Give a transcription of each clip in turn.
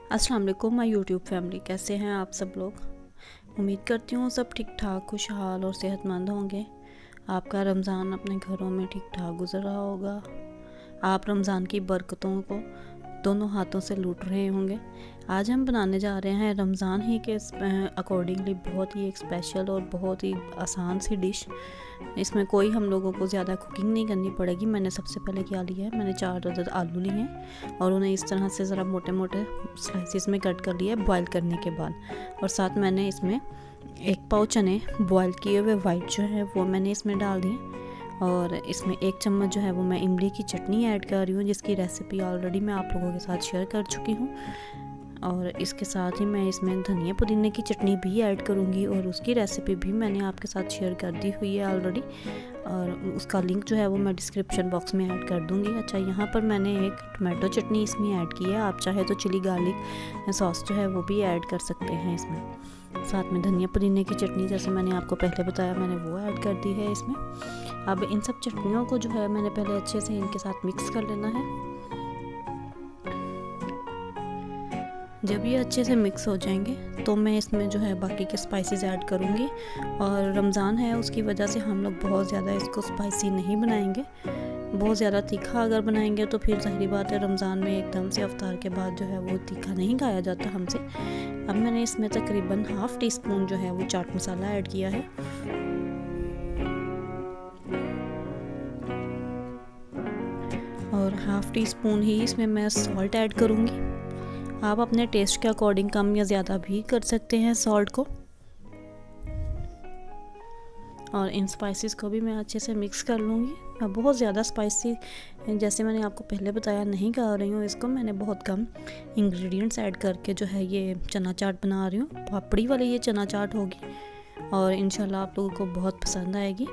अस्सलाम वालेकुम my YouTube family, कैसे हैं आप सब लोग। उम्मीद करती हूँ सब ठीक ठाक खुशहाल और सेहतमंद होंगे। आपका रमज़ान अपने घरों में ठीक ठाक गुजर रहा होगा। आप रमज़ान की बरकतों को दोनों हाथों से लूट रहे होंगे। आज हम बनाने जा रहे हैं रमज़ान ही के अकॉर्डिंगली बहुत ही एक स्पेशल और बहुत ही आसान सी डिश। इसमें कोई हम लोगों को ज़्यादा कुकिंग नहीं करनी पड़ेगी। मैंने सबसे पहले क्या लिया है, मैंने 4 अदद आलू लिए हैं और उन्हें इस तरह से ज़रा मोटे मोटे स्लाइसिस में कट कर लिया है बॉयल करने के बाद। और साथ मैंने इसमें 1 पाव चने बॉयल किए हुए वाइट जो है वो मैंने इसमें डाल दिए। और इसमें 1 चम्मच जो है वो मैं इमली की चटनी ऐड कर रही हूँ, जिसकी रेसिपी ऑलरेडी मैं आप लोगों के साथ शेयर कर चुकी हूँ। और इसके साथ ही मैं इसमें धनिया पुदीने की चटनी भी ऐड करूँगी और उसकी रेसिपी भी मैंने आपके साथ शेयर कर दी हुई है ऑलरेडी, और उसका लिंक जो है वो मैं डिस्क्रिप्शन बॉक्स में ऐड कर दूँगी। अच्छा, यहाँ पर मैंने एक टमाटो चटनी इसमें ऐड की है। आप चाहे तो चिली गार्लिक सॉस जो है वो भी ऐड कर सकते हैं इसमें। साथ में धनिया पुदीने की चटनी जैसे मैंने आपको पहले बताया मैंने वो ऐड कर दी है इसमें। अब इन सब चटनियों को जो है मैंने पहले अच्छे से इनके साथ मिक्स कर लेना है। जब ये अच्छे से मिक्स हो जाएंगे तो मैं इसमें जो है बाकी के स्पाइसेस ऐड करूँगी। और रमज़ान है उसकी वजह से हम लोग बहुत ज़्यादा इसको स्पाइसी नहीं बनाएंगे। बहुत ज़्यादा तीखा अगर बनाएंगे तो फिर ज़ाहिर बात है रमज़ान में एकदम से इफ्तार के बाद जो है वो तीखा नहीं खाया जाता हमसे। अब मैंने इसमें तकरीबन ½ टीस्पून जो है वो चाट मसाला ऐड किया है। और ½ टीस्पून ही इसमें मैं सॉल्ट ऐड करूँगी। आप अपने टेस्ट के अकॉर्डिंग कम या ज़्यादा भी कर सकते हैं सॉल्ट को। और इन स्पाइसेस को भी मैं अच्छे से मिक्स कर लूँगी। मैं बहुत ज़्यादा स्पाइसी जैसे मैंने आपको पहले बताया नहीं कर रही हूँ इसको। मैंने बहुत कम इंग्रेडिएंट्स ऐड करके जो है ये चना चाट बना रही हूँ। पापड़ी वाली ये चना चाट होगी और इंशाल्लाह आप लोगों को बहुत पसंद आएगी।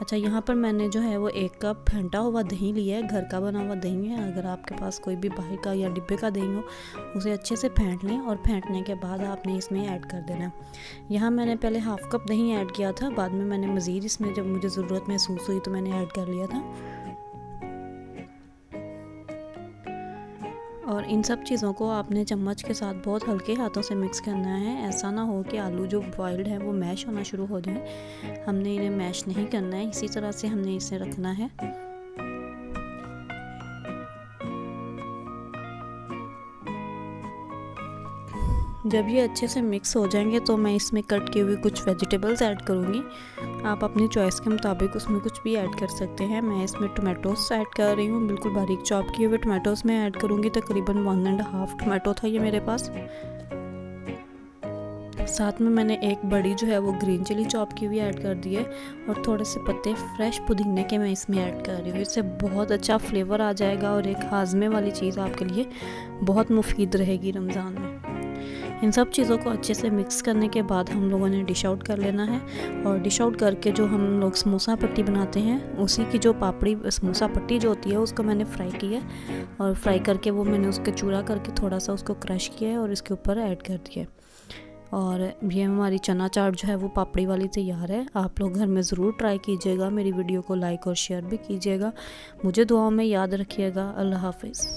अच्छा, यहाँ पर मैंने जो है वो 1 कप फेंटा हुआ दही लिया है। घर का बना हुआ दही है। अगर आपके पास कोई भी बाहर का या डिब्बे का दही हो उसे अच्छे से फेंट लें और फेंटने के बाद आपने इसमें ऐड कर देना। यहाँ मैंने पहले ½ कप दही ऐड किया था, बाद में मैंने मज़ीद इसमें जब मुझे ज़रूरत महसूस हुई तो मैंने ऐड कर लिया था। और इन सब चीज़ों को आपने चम्मच के साथ बहुत हल्के हाथों से मिक्स करना है। ऐसा ना हो कि आलू जो बॉइल्ड है वो मैश होना शुरू हो जाए। हमने इन्हें मैश नहीं करना है, इसी तरह से हमने इसे रखना है। जब ये अच्छे से मिक्स हो जाएंगे तो मैं इसमें कट किए हुए कुछ वेजिटेबल्स ऐड करूँगी। आप अपनी चॉइस के मुताबिक उसमें कुछ भी ऐड कर सकते हैं। मैं इसमें टमाटोस ऐड कर रही हूँ, बिल्कुल बारीक चॉप किए हुए टमाटोस मैं ऐड करूँगी। तकरीबन 1½ टमाटो था ये मेरे पास। साथ में मैंने एक बड़ी जो है वो ग्रीन चिली चॉप की हुई ऐड कर दी है और थोड़े से पत्ते फ्रेश पुदीने के मैं इसमें ऐड कर रही हूँ। इससे बहुत अच्छा फ्लेवर आ जाएगा और एक हाजमे वाली चीज़ आपके लिए बहुत मुफीद रहेगी रमज़ान में। इन सब चीज़ों को अच्छे से मिक्स करने के बाद हम लोगों ने डिश आउट कर लेना है। और डिश आउट करके जो हम लोग समोसा पट्टी बनाते हैं उसी की जो पापड़ी समोसा पट्टी जो होती है उसको मैंने फ्राई किया है। और फ्राई करके वो मैंने उसके चूरा करके थोड़ा सा उसको क्रश किया है और इसके ऊपर ऐड कर दिया। और ये हमारी चना चाट जो है वो पापड़ी वाली तैयार है। आप लोग घर में ज़रूर ट्राई कीजिएगा। मेरी वीडियो को लाइक और शेयर भी कीजिएगा। मुझे दुआओं में याद रखिएगा। अल्लाह हाफिज़।